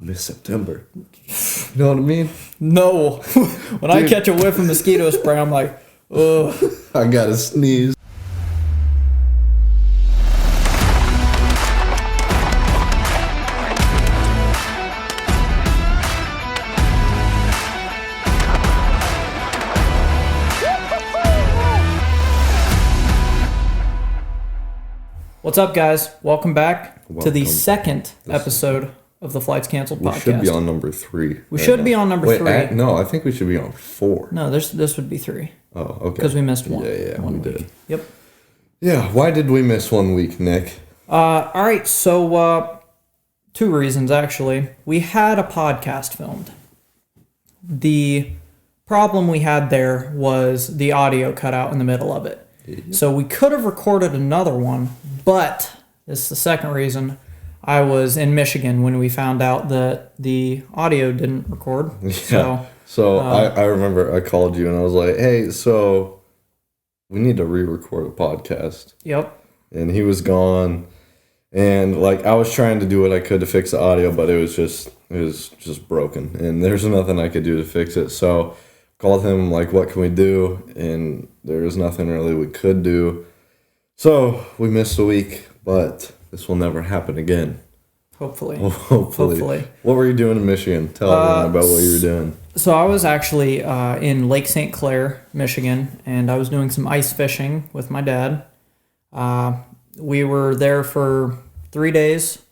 miss September. You know what I mean? No. When I catch a whiff of mosquito spray, I'm like, ugh. I gotta sneeze. What's up, guys? Welcome back to the second episode of the Flights Canceled podcast. We should be on number 3. We should be on number 3. No, I think we should be on 4. No, this would be 3. Oh, okay. Because we missed one. Yeah, we did. Yep. Yeah, why did we miss 1 week, Nick? All right, so 2 reasons, actually. We had a podcast filmed. The problem we had there was the audio cut out in the middle of it. So we could have recorded another one, but this is the second reason. I was in Michigan when we found out that the audio didn't record. Yeah. So I remember I called you and I was like, hey, so we need to re-record a podcast. Yep. And he was gone. And like I was trying to do what I could to fix the audio, but it was just broken. And there's nothing I could do to fix it. So called him like, what can we do? And there was nothing really we could do. So we missed a week, but this will never happen again. Hopefully. Hopefully. What were you doing in Michigan? Tell everyone about what you were doing. So I was actually in Lake St. Clair, Michigan, and I was doing some ice fishing with my dad. We were there for 3 days,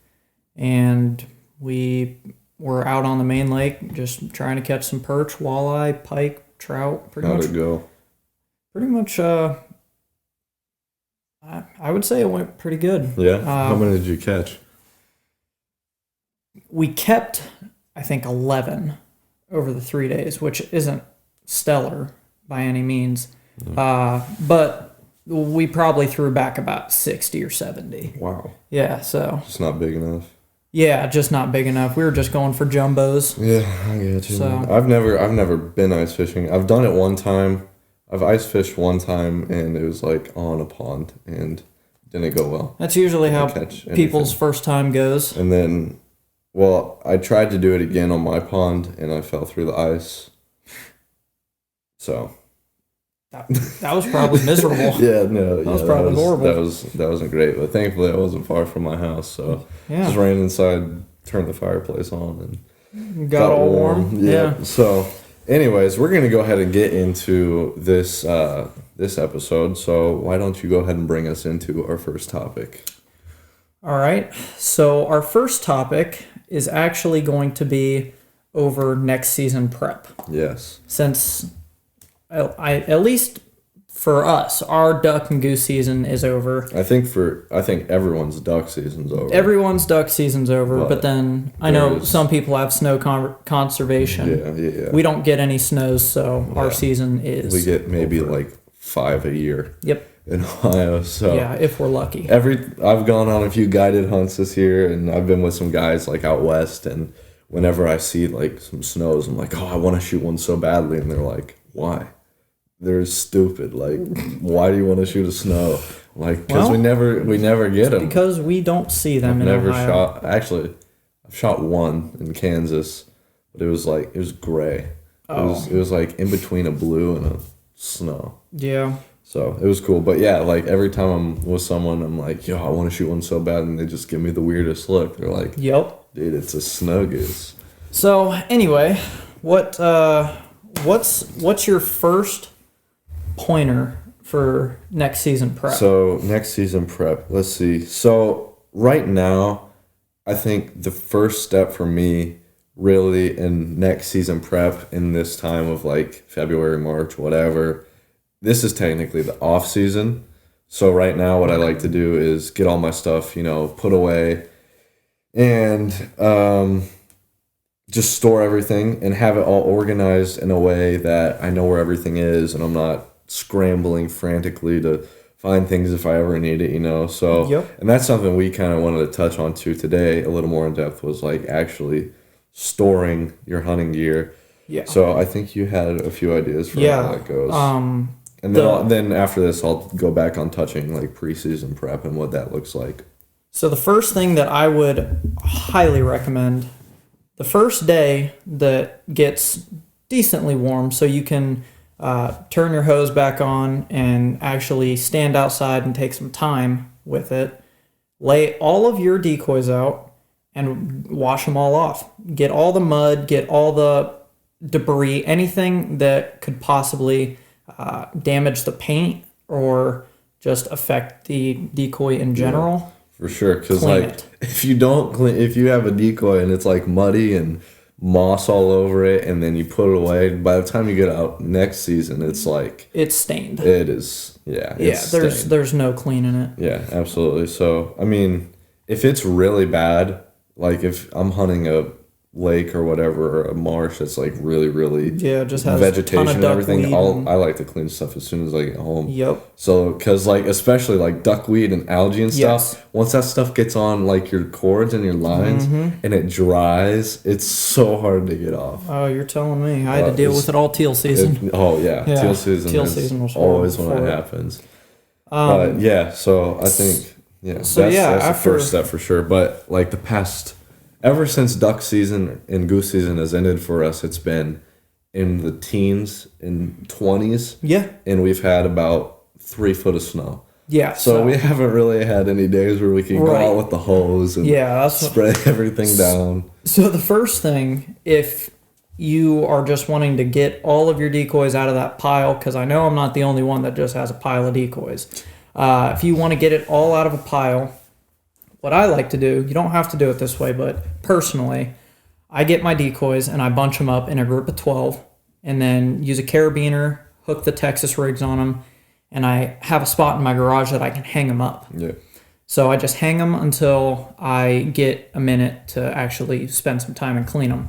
and we were out on the main lake just trying to catch some perch, walleye, pike, trout. How'd it go? Pretty much, I would say it went pretty good. Yeah? How many did you catch? We kept, I think, 11 over the 3 days, which isn't stellar by any means. But we probably threw back about 60 or 70. Wow. Yeah, so. Just not big enough. Yeah, just not big enough. We were just going for jumbos. Yeah, I get you. So. I've never been ice fishing. I've done it one time. I've ice fished one time, and it was like on a pond, and didn't go well. That's usually how people's first time goes. And then, well, I tried to do it again on my pond, and I fell through the ice. So. That was probably miserable. Yeah, no. That was probably horrible. That wasn't great, but thankfully I wasn't far from my house, so just ran inside, turned the fireplace on, and got all warm. Yeah. So, anyways, we're gonna go ahead and get into this episode. So why don't you go ahead and bring us into our first topic? All right. So our first topic is actually going to be over next season prep. Yes. Since at least for us, our duck and goose season is over. I think everyone's duck season's over. Everyone's duck season's over, but then I know some people have snow conservation. Yeah. We don't get any snows, so our season is. We get maybe over. like 5 a year. Yep. In Ohio, so yeah, if we're lucky. I've gone on a few guided hunts this year, and I've been with some guys like out west, and whenever I see like some snows, I'm like, oh, I want to shoot one so badly, and they're like, why? They're stupid. Like, why do you want to shoot a snow? Like, because we never get them. Because we don't see them in Ohio. Actually, I've shot one in Kansas, but it was gray. Oh. It was like in between a blue and a snow. Yeah. So it was cool. But yeah, like every time I'm with someone, I'm like, yo, I want to shoot one so bad, and they just give me the weirdest look. They're like, yep, dude, it's a snow goose. So anyway, what's your first pointer for next season prep? So next season prep, let's see. So right now, I think the first step for me really in next season prep in this time of like February, March, whatever, this is technically the off season. So right now what I like to do is get all my stuff, put away and just store everything and have it all organized in a way that I know where everything is and I'm not scrambling frantically to find things if I ever need it, So, yep. And that's something we kind of wanted to touch on too today, a little more in depth, was like actually storing your hunting gear. Yeah. So I think you had a few ideas for how that goes. And then after this, I'll go back on touching like preseason prep and what that looks like. So the first thing that I would highly recommend, the first day that gets decently warm, so you can turn your hose back on and actually stand outside and take some time with it. Lay all of your decoys out and wash them all off. Get all the mud, get all the debris, anything that could possibly damage the paint or just affect the decoy in general. Yeah, for sure, because like if you have a decoy and it's like muddy and moss all over it, and then you put it away, by the time you get out next season, it's like it's stained. It is, yeah. There's no cleaning it. Yeah, absolutely. So I mean, if it's really bad, like if I'm hunting a lake or whatever, or a marsh that's like really just has vegetation and everything, and I like to clean stuff as soon as I get home. Yep. So because like especially like duckweed and algae and stuff, once that stuff gets on like your cords and your lines and it dries, it's so hard to get off. Oh, you're telling me. I had to deal with it all teal season. Teal season was always when it happens. But yeah, so I think that's the first step for sure. But like the past, ever since duck season and goose season has ended for us, it's been in the teens and 20s. Yeah. And we've had about 3 foot of snow. Yeah. So we haven't really had any days where we can go out with the hose and spray everything down. So the first thing, if you are just wanting to get all of your decoys out of that pile, because I know I'm not the only one that just has a pile of decoys. If you want to get it all out of a pile, what I like to do, you don't have to do it this way, but personally, I get my decoys and I bunch them up in a group of 12 and then use a carabiner, hook the Texas rigs on them, and I have a spot in my garage that I can hang them up. Yeah. So I just hang them until I get a minute to actually spend some time and clean them.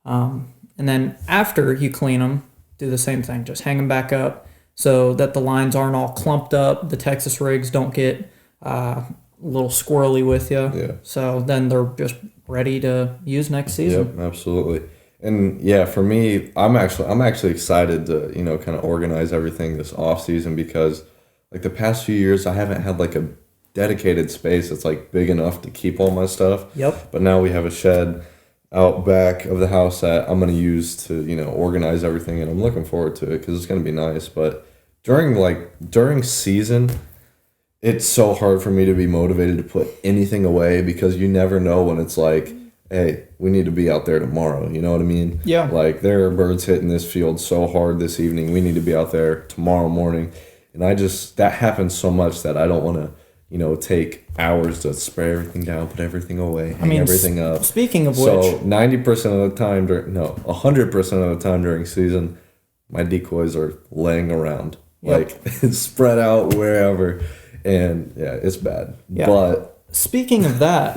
And then after you clean them, do the same thing. Just hang them back up so that the lines aren't all clumped up. The Texas rigs don't get a little squirrely with you. Yeah. So then they're just ready to use next season. Yep, absolutely. And yeah, for me, I'm actually excited to, kind of organize everything this off season, because like the past few years I haven't had like a dedicated space that's like big enough to keep all my stuff. Yep. But now we have a shed out back of the house that I'm going to use to, organize everything, and I'm looking forward to it because it's going to be nice. But during season, it's so hard for me to be motivated to put anything away, because you never know when it's like, hey, we need to be out there tomorrow. You know what I mean? Yeah. Like there are birds hitting this field so hard this evening. We need to be out there tomorrow morning. And that happens so much that I don't want to, take hours to spray everything down, put everything away, hang everything up. Speaking of so 90% of the time 100% of the time during season, my decoys are laying around. Yep. Like spread out wherever. And yeah, it's bad. Yeah. But speaking of that,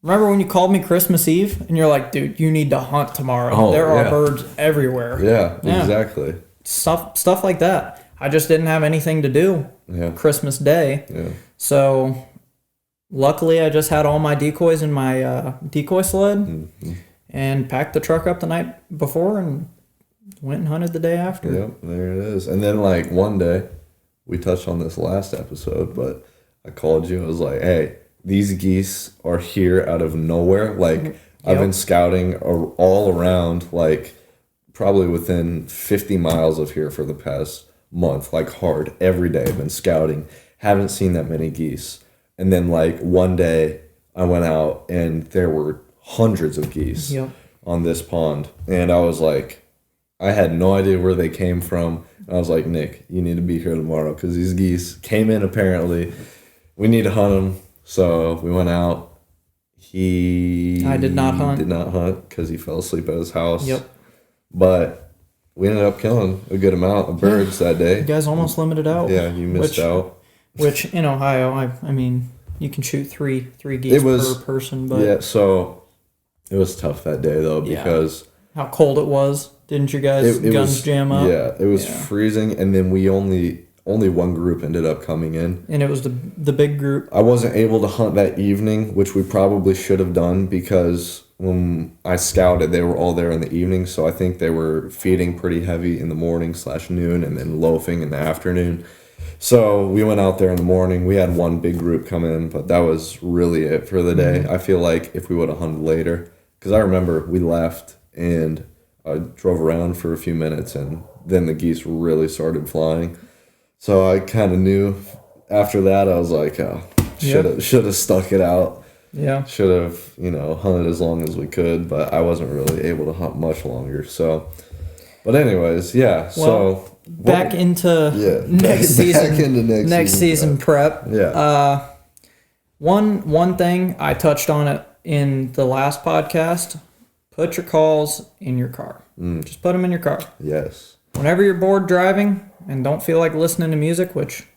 remember when you called me Christmas Eve and you're like, dude, you need to hunt tomorrow. There are birds everywhere. Yeah, exactly. Stuff like that. I just didn't have anything to do Christmas Day. Yeah. So luckily I just had all my decoys in my decoy sled and packed the truck up the night before and went and hunted the day after. Yep, there it is. And then like one day, we touched on this last episode, but I called you. I was like, hey, these geese are here out of nowhere. Like, I've been scouting all around, like, probably within 50 miles of here for the past month, like, hard. Every day I've been scouting. Haven't seen that many geese. And then, like, one day I went out and there were hundreds of geese on this pond. And I was like, I had no idea where they came from. I was like, Nick, you need to be here tomorrow because these geese came in apparently. We need to hunt them. So we went out. I did not hunt because he fell asleep at his house. Yep. But we ended up killing a good amount of birds that day. You guys almost limited out. Yeah, you missed out. Which in Ohio, I mean, you can shoot three geese per person. But yeah, so it was tough that day though because how cold it was. Didn't you guys guns jam up? Yeah, it was freezing, and then we only one group ended up coming in. And it was the big group. I wasn't able to hunt that evening, which we probably should have done because when I scouted, they were all there in the evening, so I think they were feeding pretty heavy in the morning / noon and then loafing in the afternoon. So we went out there in the morning. We had one big group come in, but that was really it for the day. I feel like if we would have hunted later, because I remember we left and I drove around for a few minutes, and then the geese really started flying. So I kind of knew after that. I was like, oh, should have stuck it out. Yeah. Should have, hunted as long as we could, but I wasn't really able to hunt much longer. So, but anyways, yeah. Well, so back into next season. Back into next season prep. Yeah. One thing I touched on it in the last podcast. Put your calls in your car. Just put them in your car. Yes. Whenever you're bored driving and don't feel like listening to music, which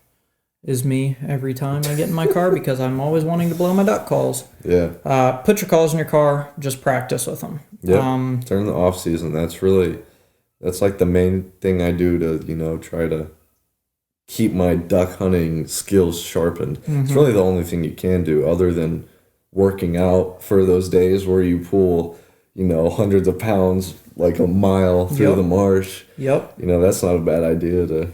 is me every time I get in my car because I'm always wanting to blow my duck calls. Yeah. Put your calls in your car. Just practice with them. Yeah. During the off season, that's like the main thing I do to, try to keep my duck hunting skills sharpened. It's really the only thing you can do other than working out for those days where you pull, hundreds of pounds like a mile through the marsh. Yep. That's not a bad idea to,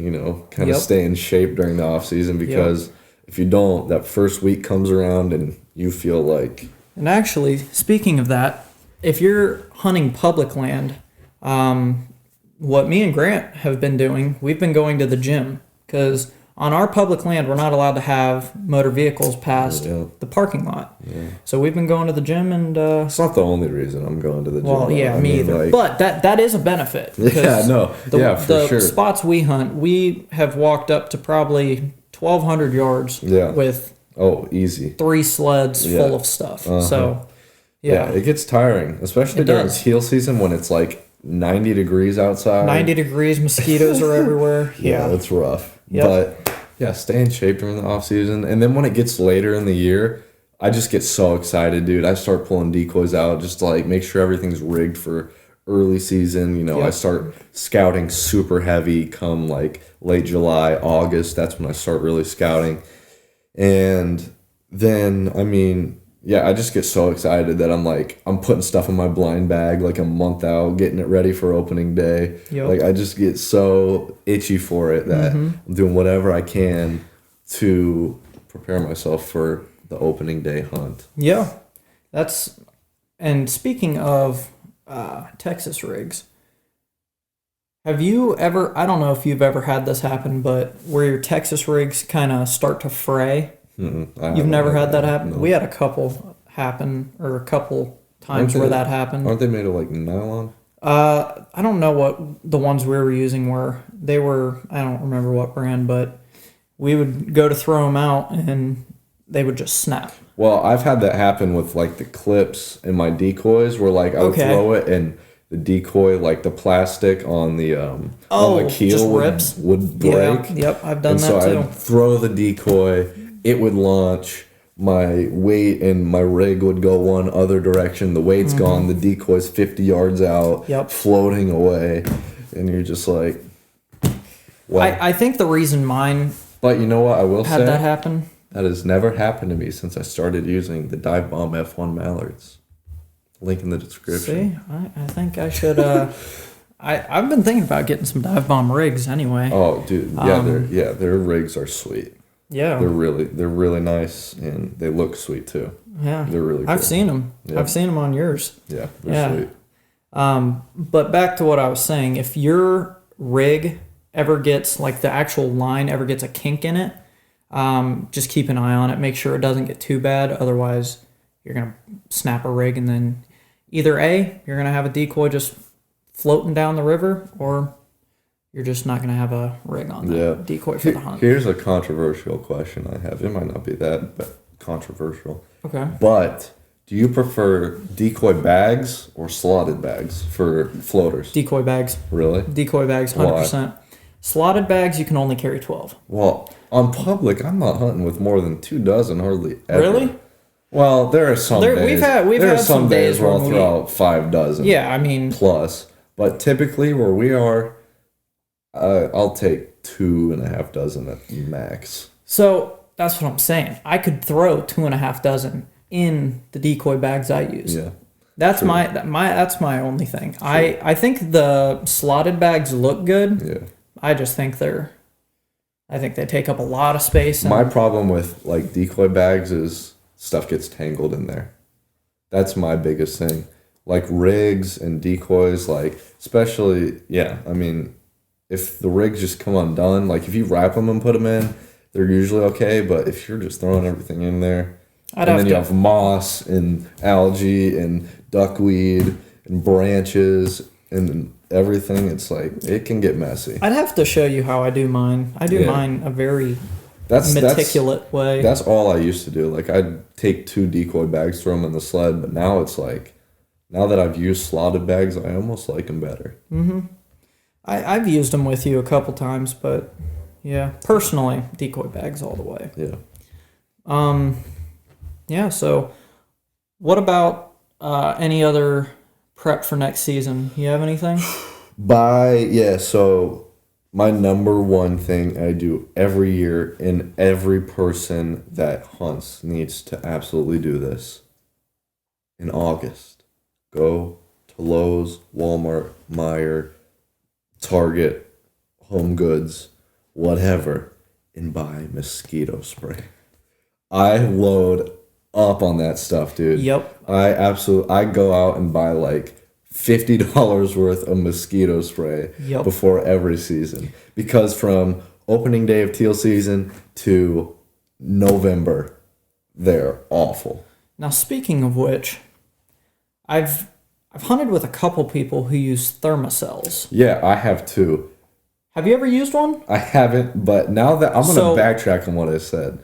kind of stay in shape during the off season, because if you don't, that first week comes around and you feel like... And actually, speaking of that, if you're hunting public land, what me and Grant have been doing, we've been going to the gym, because on our public land, we're not allowed to have motor vehicles past the parking lot. Yeah. So we've been going to the gym, and it's not the only reason I'm going to the gym. Well, yeah, me either. But that is a benefit. Yeah, no, for sure. The spots we hunt, we have walked up to probably 1,200 yards with easy 3 sleds full of stuff. So yeah, it gets tiring, especially during teal season when it's like 90 degrees outside. 90 degrees, mosquitoes are everywhere. Yeah, it's rough. Yep. But yeah, stay in shape during the off season. And then when it gets later in the year, I just get so excited, dude. I start pulling decoys out just to like make sure everything's rigged for early season. I start scouting super heavy come like late July, August. That's when I start really scouting. And then, I just get so excited that I'm putting stuff in my blind bag like a month out, getting it ready for opening day. Yep. Like I just get so itchy for it that I'm doing whatever I can to prepare myself for the opening day hunt. Yeah. And speaking of Texas rigs, have you ever, I don't know if you've ever had this happen, but where your Texas rigs kind of start to fray? You've never had that happen? No. We had a couple happen, or a couple times where that happened. Aren't they made of like nylon? I don't know what the ones we were using were. They were, I don't remember what brand, but we would go to throw them out and they would just snap. Well, I've had that happen with like the clips in my decoys where like I would throw it and the decoy, like the plastic on the keel would break. Yeah, yep, I've done that too. So I'd throw the decoy, it would launch, my weight and my rig would go one other direction. The weight's gone, the decoy's 50 yards out, floating away, and you're just like, wow. I think the reason mine but you know what I will say? That happen? That has never happened to me since I started using the Dive Bomb F1 mallards. Link in the description. See, I think I should. I've been thinking about getting some Dive Bomb rigs anyway. Oh, dude, their rigs are sweet. Yeah, they're really nice, and they look sweet too. Yeah, they're really cool. I've seen them. Yeah. I've seen them on yours. Yeah, they're sweet. But back to what I was saying. If your rig ever gets, like the actual line ever gets a kink in it, just keep an eye on it. Make sure it doesn't get too bad. Otherwise, you're going to snap a rig, and then either A, you're going to have a decoy just floating down the river, or you're just not going to have a rig on that decoy for the hunt. Here's a controversial question I have. It might not be that controversial. Okay. But do you prefer decoy bags or slotted bags for floaters? Decoy bags. Really? Decoy bags, 100%. Why? Slotted bags, you can only carry 12. Well, on public, I'm not hunting with more than 24 hardly ever. Really? Well, there are some days. We've had some days where I'll throw out 5 Yeah, I mean. Plus. But typically where we are, I'll take 2.5 dozen at max. So that's what I'm saying. I could throw 2.5 dozen in the decoy bags I use. Yeah. That's my only thing. True. I think the slotted bags look good. Yeah. I just think they take up a lot of space. My problem with like decoy bags is stuff gets tangled in there. That's my biggest thing. like rigs and decoys, like especially, yeah, I mean, if the rigs just come undone, like if you wrap them and put them in, they're usually okay. But if you're just throwing everything in there, you have moss and algae and duckweed and branches and everything, it's like it can get messy. I'd have to show you how I do mine. I do mine a very meticulous way. That's all I used to do. Like I'd take 2 decoy bags, throw them in the sled, but now it's like, now that I've used slotted bags, I almost like them better. Mm-hmm. I've used them with you a couple times, but yeah, personally, decoy bags all the way. Yeah. Yeah, so what about any other prep for next season? You have anything? So my number one thing I do every year, and every person that hunts needs to absolutely do this. In August, go to Lowe's, Walmart, Meijer, Target, Home Goods, whatever, and buy mosquito spray. I load up on that stuff, dude. Yep. I go out and buy like $50 worth of mosquito spray before every season, because from opening day of teal season to November, they're awful. Now, speaking of which, I've hunted with a couple people who use Thermacells. Yeah, I have too. Have you ever used one? I haven't, but now that I'm going to backtrack on what I said.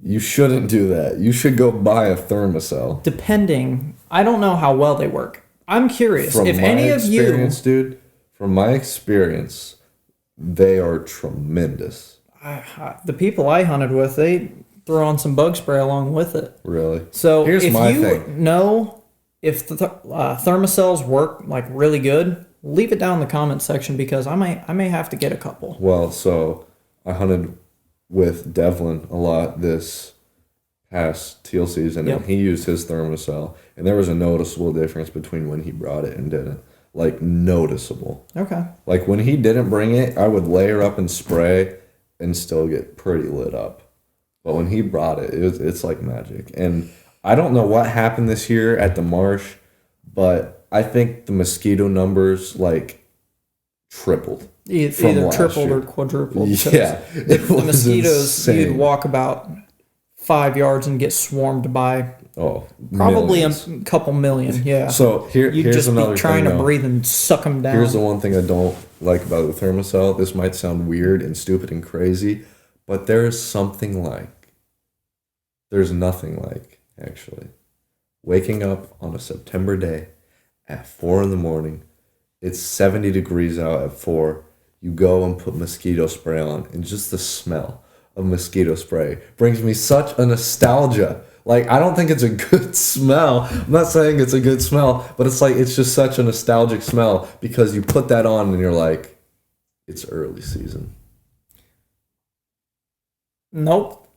You shouldn't do that. You should go buy a Thermacell. Depending, I don't know how well they work. I'm curious From if my any of you, experience, dude. From my experience, they are tremendous. The people I hunted with, they throw on some bug spray along with it. Really? So here's if my you thing. know if the Thermacells work like really good, leave it down in the comments section, because I may have to get a couple. Well, so I hunted with Devlin a lot this past teal season, and he used his Thermacell, and there was a noticeable difference between when he brought it and didn't. Like, noticeable. Okay. Like, when he didn't bring it, I would layer up and spray and still get pretty lit up. But when he brought it, it's like magic. And I don't know what happened this year at the marsh, but I think the mosquito numbers, like, tripled. Either tripled or quadrupled. Yeah. The mosquitoes, insane. you'd walk about 5 yards and get swarmed by probably millions. a couple million. Yeah. So you'd here's just another be trying thing, to breathe and suck them down. Here's the one thing I don't like about the Thermacell. This might sound weird and stupid and crazy, but there's nothing like, actually, waking up on a September day at 4 a.m. It's 70 degrees out at 4. You go and put mosquito spray on, and just the smell of mosquito spray brings me such a nostalgia. Like, I don't think it's a good smell. I'm not saying it's a good smell, but it's like, it's just such a nostalgic smell, because you put that on and you're like, it's early season. Nope.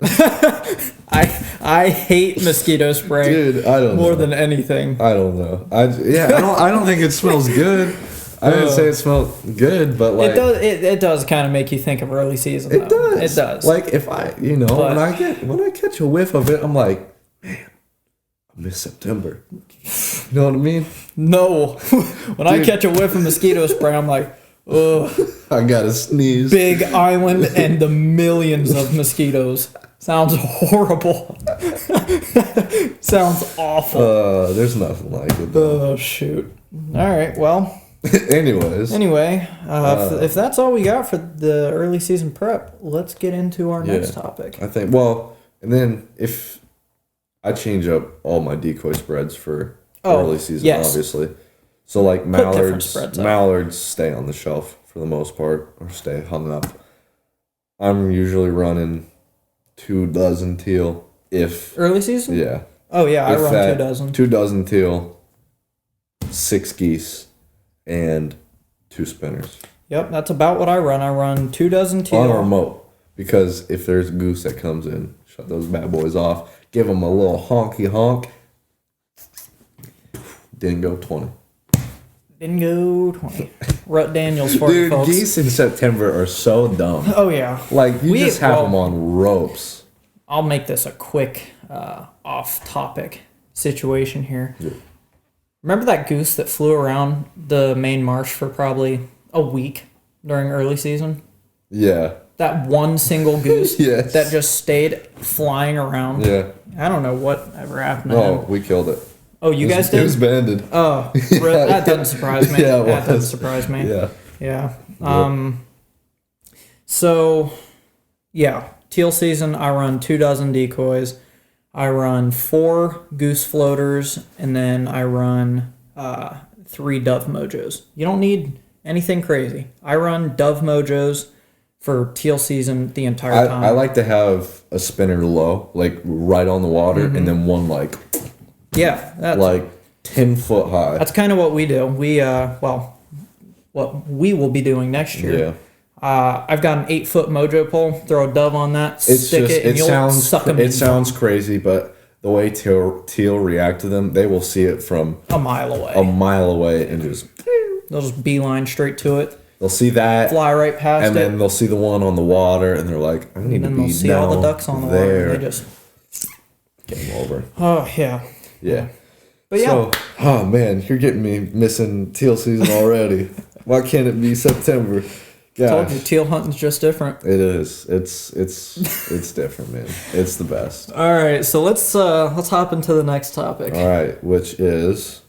I hate mosquito spray. Dude, I don't know. More than anything. I don't know. I don't think it smells good. I didn't say it smelled good, but like it does kind of make you think of early season. It though. does. It does. Like, if I, when I catch a whiff of it, I'm like, man, I miss September. You know what I mean? No. When I catch a whiff of mosquito spray, I'm like, ugh. I gotta sneeze. Big island and the millions of mosquitoes. Sounds horrible. Sounds awful. There's nothing like it, though. Oh, shoot. All right, well. Anyway, if that's all we got for the early season prep, let's get into our next topic. I think, and then if I change up all my decoy spreads for early season, obviously. So like mallards stay on the shelf for the most part, or stay hung up. I'm usually running 2 dozen teal if early season. Yeah. Oh yeah, I run 2 dozen. 2 dozen teal, 6 geese, and 2 spinners. Yep, that's about what I run. I run 2 dozen teal on a remote, because if there's a goose that comes in, shut those bad boys off. Give them a little honky honk. Dingo 20. Dingo 20. Rut Daniels for you folks. Dude, geese in September are so dumb. Oh, yeah. Like, you just have them on ropes. I'll make this a quick off-topic situation here. Yeah. Remember that goose that flew around the main marsh for probably a week during early season? Yeah. That one single goose Yes. that just stayed flying around. Yeah. I don't know what ever happened to him. Oh, we killed it. Oh, you guys did? It was banded. Oh, that doesn't surprise me. Yeah, it that doesn't was. surprise me. Yeah. Yeah. So, yeah, teal season, I run 24 decoys. I run 4 goose floaters, and then I run 3 dove mojos. You don't need anything crazy. I run dove mojos for teal season the entire time. I like to have a spinner low, like right on the water, and then one like Yeah, 10 foot high. that's kind of what we do. We what we will be doing next year. Yeah. I've got an 8-foot mojo pole. Throw a dove on that, stick it, and you'll suck them. It sounds crazy, but the way teal react to them, they will see it from a mile away. and just They'll just beeline straight to it, they'll see that, fly right past and it, then they'll see the one on the water, and they're like, I need to and be they'll see all the ducks on the there. water. They just Game over. oh yeah. Yeah. But yeah, So, oh man, you're getting me missing teal season already. Why can't it be September? Gosh. told you teal hunting's just different. It is. It's different, man. It's the best. All right, so let's hop into the next topic. All right, which is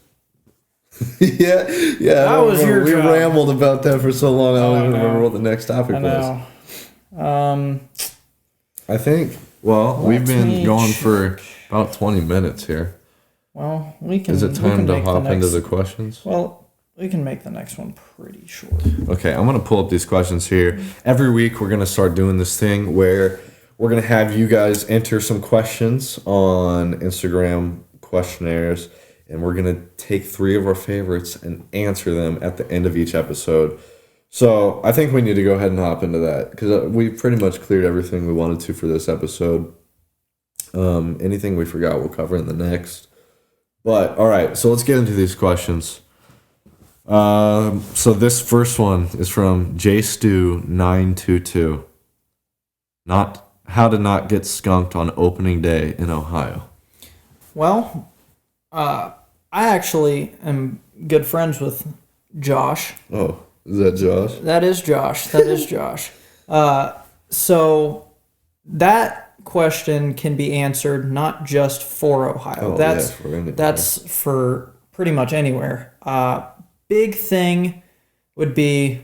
yeah. That was your we job. rambled about that for so long. I don't even know. remember what the next topic I was. know. I think. Well, we've Let been me going for about 20 minutes here. Well, we can. Is it we time can to make hop the next, into the questions? Well, we can make the next one pretty short. Okay, I'm going to pull up these questions here. Every week, we're going to start doing this thing where we're going to have you guys enter some questions on Instagram questionnaires, and we're going to take 3 of our favorites and answer them at the end of each episode. So I think we need to go ahead and hop into that because we pretty much cleared everything we wanted to for this episode. Anything we forgot, we'll cover in the next. But, all right, so let's get into these questions. So this first one is from JStew922. Not how to not get skunked on opening day in Ohio. Well, I actually am good friends with Josh. Oh, is that Josh? That is Josh. That is Josh. So that question can be answered not just for Ohio. Oh, that's yeah, for anywhere. that's for pretty much anywhere. Big thing would be,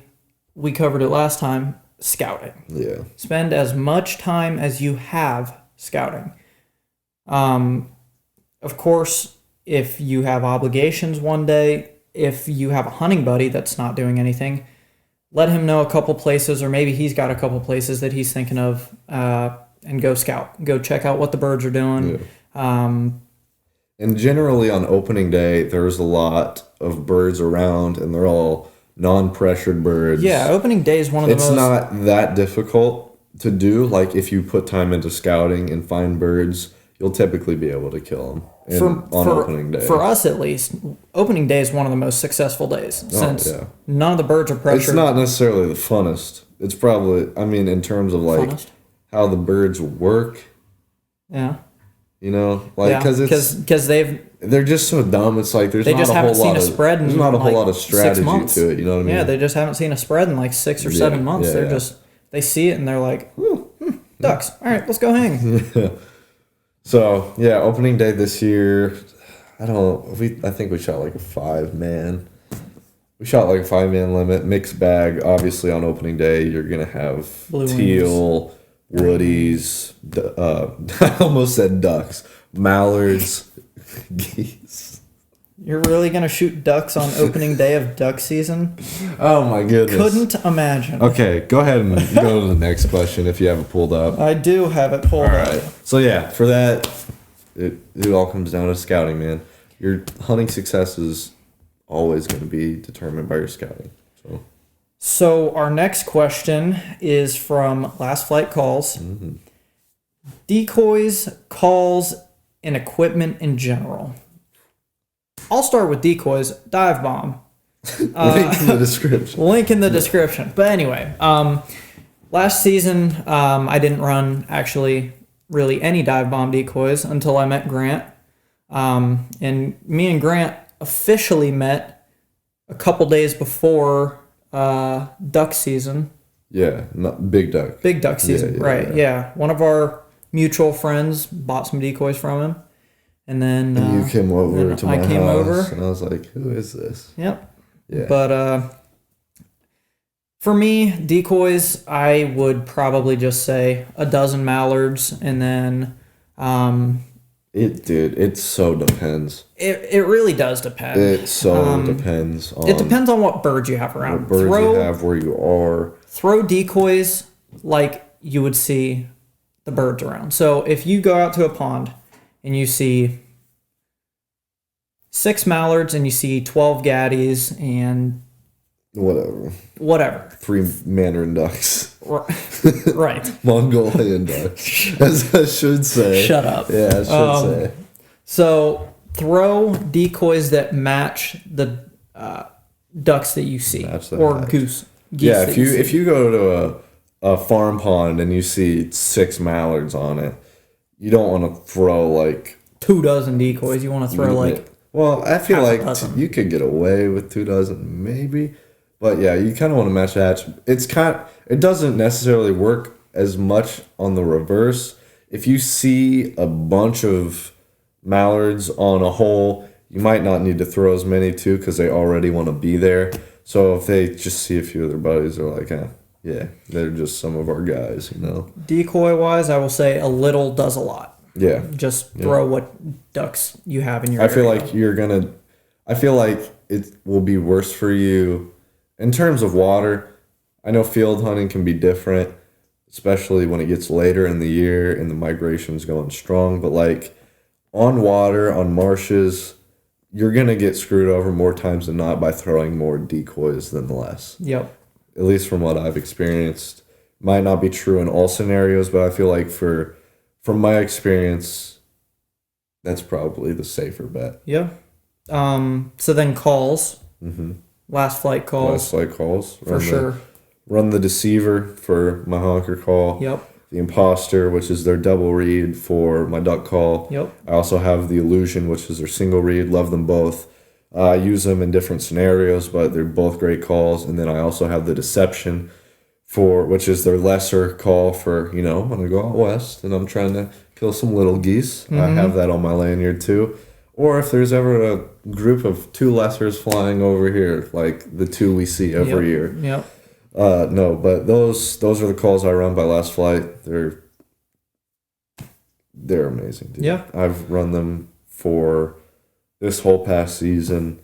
we covered it last time, scouting. Yeah. Spend as much time as you have scouting. Of course, if you have obligations one day, if you have a hunting buddy that's not doing anything, let him know a couple places, or maybe he's got a couple places that he's thinking of, and go scout. Go check out what the birds are doing. Yeah. And generally on opening day, there's a lot of birds around, and they're all non-pressured birds. Yeah, opening day is one of the most... It's not that difficult to do. Like, if you put time into scouting and find birds, you'll typically be able to kill them on opening day. For us, at least, opening day is one of the most successful days, since none of the birds are pressured. It's not necessarily the funnest. It's probably, I mean, in terms of, like, Funnest? how the birds work, Yeah. you know? Like, because they're just so dumb. It's like there's they not just a haven't whole seen lot a of spread in there's not a whole like lot of 6 strategy months. to it. You know what I mean? Yeah, they just haven't seen a spread in like 6 or 7 months. yeah, They're yeah. just, they see it and they're like, ducks. All right, let's go hang. So yeah, opening day this year, I think we shot like a 5-man. We shot like a 5-man limit, mixed bag. Obviously on opening day, you're gonna have Blue teal, woodies. I almost said ducks, mallards, geese. You're really going to shoot ducks on opening day of duck season? Oh my goodness! Couldn't imagine. Okay, go ahead and go to the next question if you have it pulled up. I do have it pulled All up. right. So yeah, for that, it all comes down to scouting, man. Your hunting success is always going to be determined by your scouting. So our next question is from Last Flight Calls. Mm-hmm. Decoys, calls, and equipment in general. I'll start with decoys. Dive bomb. Link in the description. Link in the description. But anyway, last season I didn't run actually really any dive bomb decoys until I met Grant. And me and Grant officially met a couple days before duck season. Yeah, not big duck. Big duck season, right? Yeah. One of our mutual friends bought some decoys from him, and then you came over to my house, over, and I was like, "Who is this?" Yep. Yeah. But for me, decoys, I would probably just say a dozen mallards, and then it so depends. It really does depend. It so depends on. It depends on what birds you have around. What birds you have, where you are. Throw decoys like you would see the birds around. So if you go out to a pond and you see 6 mallards and you see 12 gaddies and whatever 3 Mandarin ducks, right? Mongolian ducks, as I should say. Shut up. Yeah, I should say. So throw decoys that match the ducks that you see, or geese. Yeah, if you go to a farm pond and you see 6 mallards on it, you don't want to throw like 24 decoys. You want to throw like. Well, I feel like you could get away with 24 maybe, but yeah, you kind of want to match hatch. It doesn't necessarily work as much on the reverse. If you see a bunch of mallards on a hole, you might not need to throw as many too because they already want to be there. So if they just see a few of their buddies, they're like, yeah, they're just some of our guys, you know. Decoy wise, I will say a little does a lot. Yeah. Just throw what ducks you have in your area. I feel like it will be worse for you in terms of water. I know field hunting can be different, especially when it gets later in the year and the migration's going strong. But like on water, on marshes, you're going to get screwed over more times than not by throwing more decoys than less. Yep. At least from what I've experienced. Might not be true in all scenarios, but I feel like from my experience, that's probably the safer bet. Yeah. So then calls. Mm-hmm. Last flight calls. For sure. Run the deceiver for my honker call. Yep. The imposter, which is their double read for my duck call. Yep. I also have the illusion, which is their single read. Love them both. I use them in different scenarios, but they're both great calls. And then I also have the deception, which is their lesser call for, when I go out west and I'm trying to kill some little geese. Mm-hmm. I have that on my lanyard too. Or if there's ever a group of 2 lessers flying over here, like the 2 we see every year. Yep. No, but those are the calls I run by last flight. They're amazing, dude. Yeah. I've run them for this whole past season,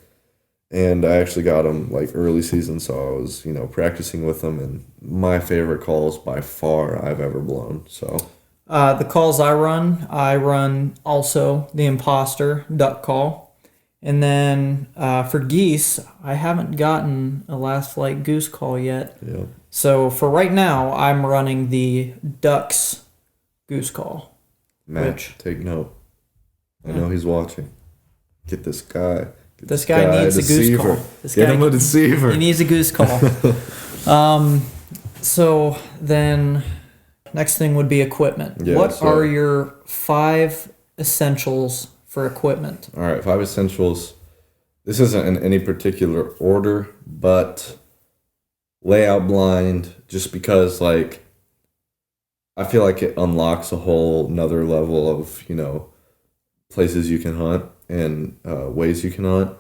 and I actually got them like early season, so I was, practicing with them, and my favorite calls by far I've ever blown. So the calls I run also the imposter duck call. And then for geese, I haven't gotten a last flight goose call yet. Yeah. So for right now, I'm running the ducks goose call. Matt, take note. I know he's watching. Get this guy. This guy needs a goose call. Get him a deceiver. He needs a goose call. So then, next thing would be equipment. Yeah, what are your 5 essentials for equipment? All right, 5 essentials. This isn't in any particular order, but layout blind, just because like I feel like it unlocks a whole another level of, places you can hunt and ways you can hunt.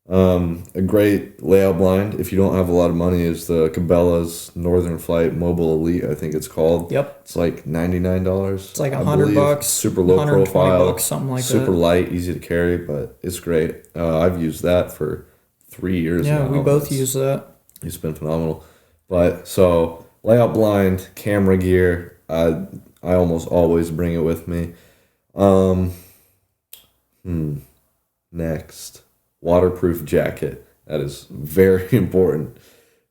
A great layout blind, if you don't have a lot of money, is the Cabela's Northern Flight Mobile Elite, I think it's called. Yep. It's like $99. It's like $100. Super low profile. Something like that. Super light, easy to carry, but it's great. I've used that for 3 years now. Yeah, we both use that. It's been phenomenal. But so layout blind, camera gear, I almost always bring it with me. Next, waterproof jacket. That is very important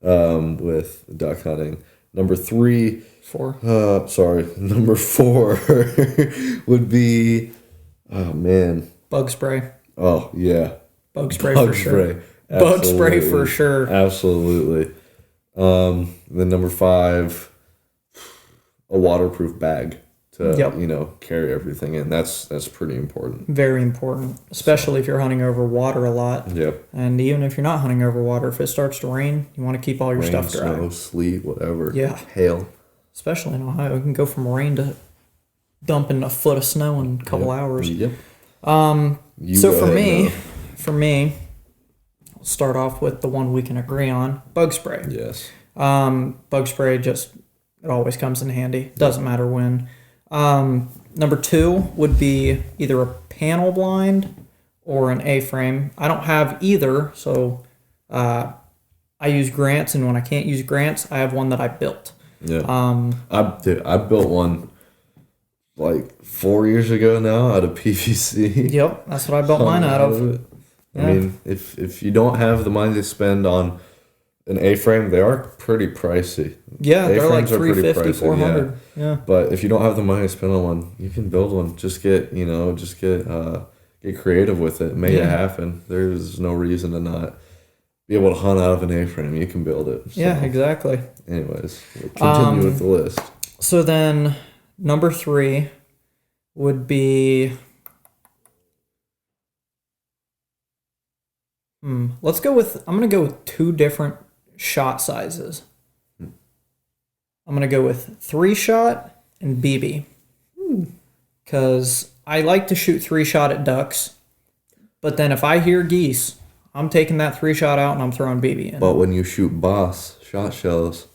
with duck hunting. Number 4 would be, bug spray. Oh yeah, bug spray for sure. Bug spray for sure. Absolutely. Then number 5, a waterproof bag to Yep. carry everything in. That's pretty important. Very important, especially if you're hunting over water a lot. Yep. And even if you're not hunting over water, if it starts to rain, you want to keep all your Rain, stuff dry. snow, sleet, whatever. Yeah. Hail. Especially in Ohio, it can go from rain to dumping a foot of snow in a couple hours. Yep. So for me, I'll start off with the one we can agree on: bug spray. Yes. Bug spray it always comes in handy. Doesn't matter when. Number 2 would be either a panel blind or an A-frame. I don't have either, so I use Grants, and when I can't use Grants, I have one that I built. Yeah. I built one like 4 years ago now out of PVC. Yep, that's what I built mine out of. I mean, if you don't have the money to spend on an A-frame, they are pretty pricey. Yeah, they're like A-frames are pretty $350, pricey, $400. Yeah. But if you don't have the money to spend on one, you can build one. Just get creative with it. Make it happen. There's no reason to not be able to hunt out of an A-frame. You can build it. So, yeah, exactly. Anyways, we'll continue with the list. So then number 3 would be I'm going to go with 2 different shot sizes. I'm going to go with 3-shot and BB. Because I like to shoot 3-shot at ducks. But then if I hear geese, I'm taking that 3-shot out and I'm throwing BB in. But when you shoot boss shot shells,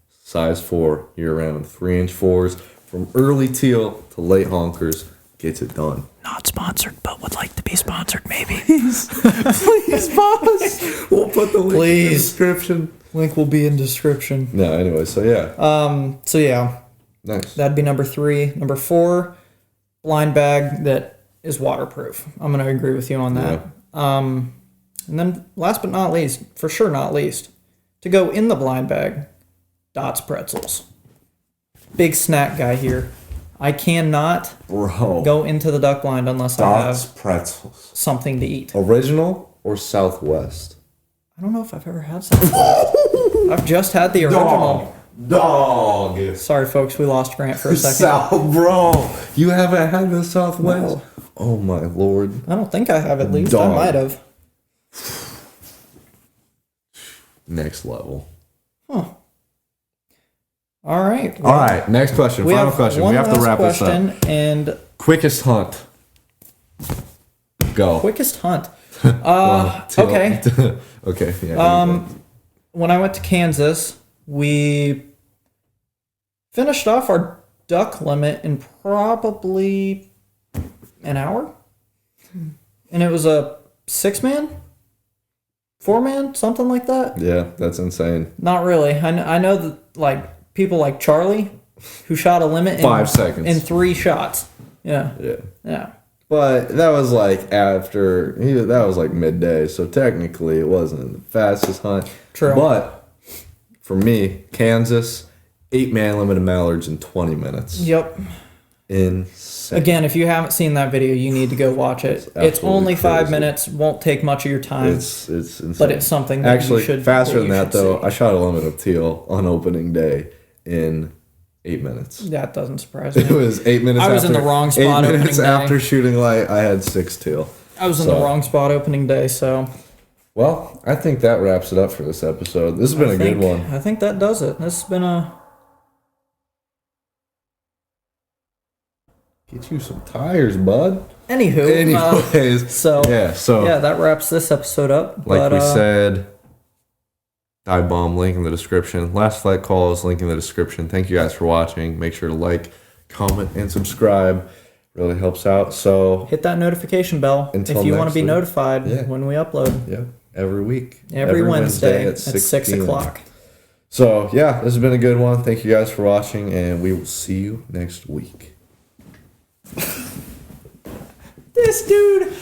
size 4 year-round, 3-inch 4s, from early teal to late honkers, gets it done. Not sponsored, but would like to be sponsored, maybe. Please, boss. We'll put the link in the description. Link will be in description. No, anyway, so yeah. Nice. That'd be number 3. Number 4, blind bag that is waterproof. I'm going to agree with you on that. Yeah. And then last but not least, for sure not least, to go in the blind bag, Dots pretzels. Big snack guy here. I cannot go into the duck blind unless Dots I have pretzels. something to eat. Original or Southwest? I don't know if I've ever had something. I've just had the original. Dog. Sorry, folks, we lost Grant for a second. Bro, you haven't had the Southwest? No. Oh my lord. I don't think I have. At least I might have. Next level. Huh. All right. All right. Next question. Final question. We have to wrap this up. And quickest hunt. Go. Quickest hunt. Okay. Okay. Yeah. When I went to Kansas, we finished off our duck limit in probably an hour, and it was a 6-man, 4-man, something like that. Yeah, that's insane. Not really. I know that like people like Charlie, who shot a limit in 5 seconds in 3 shots. Yeah. Yeah. Yeah. But that was like that was like midday, so technically it wasn't the fastest hunt. True. But for me, Kansas, 8-man limit of mallards in 20 minutes. Yep. Insane. Again, if you haven't seen that video, you need to go watch it. It's only 5 minutes, won't take much of your time. It's insane. But it's something that actually you should faster than that though. See. I shot a limit of teal on opening day in 8 minutes. That doesn't surprise me. It was 8 minutes. I was in the wrong spot. 8 minutes opening after day. shooting light, I had 6 teal. I was in the wrong spot opening day, so. Well, I think that wraps it up for this episode. This has been a good one. I think that does it. This has been a. Get you some tires, bud. Anywho. Anyways. Yeah, that wraps this episode up. Like we said, dive bomb, link in the description. Last flight calls, link in the description. Thank you guys for watching. Make sure to like, comment, and subscribe. Really helps out. So hit that notification bell if you want to be notified when we upload. Yeah, every week. Every Wednesday at 6 o'clock. So, yeah, this has been a good one. Thank you guys for watching, and we will see you next week. This dude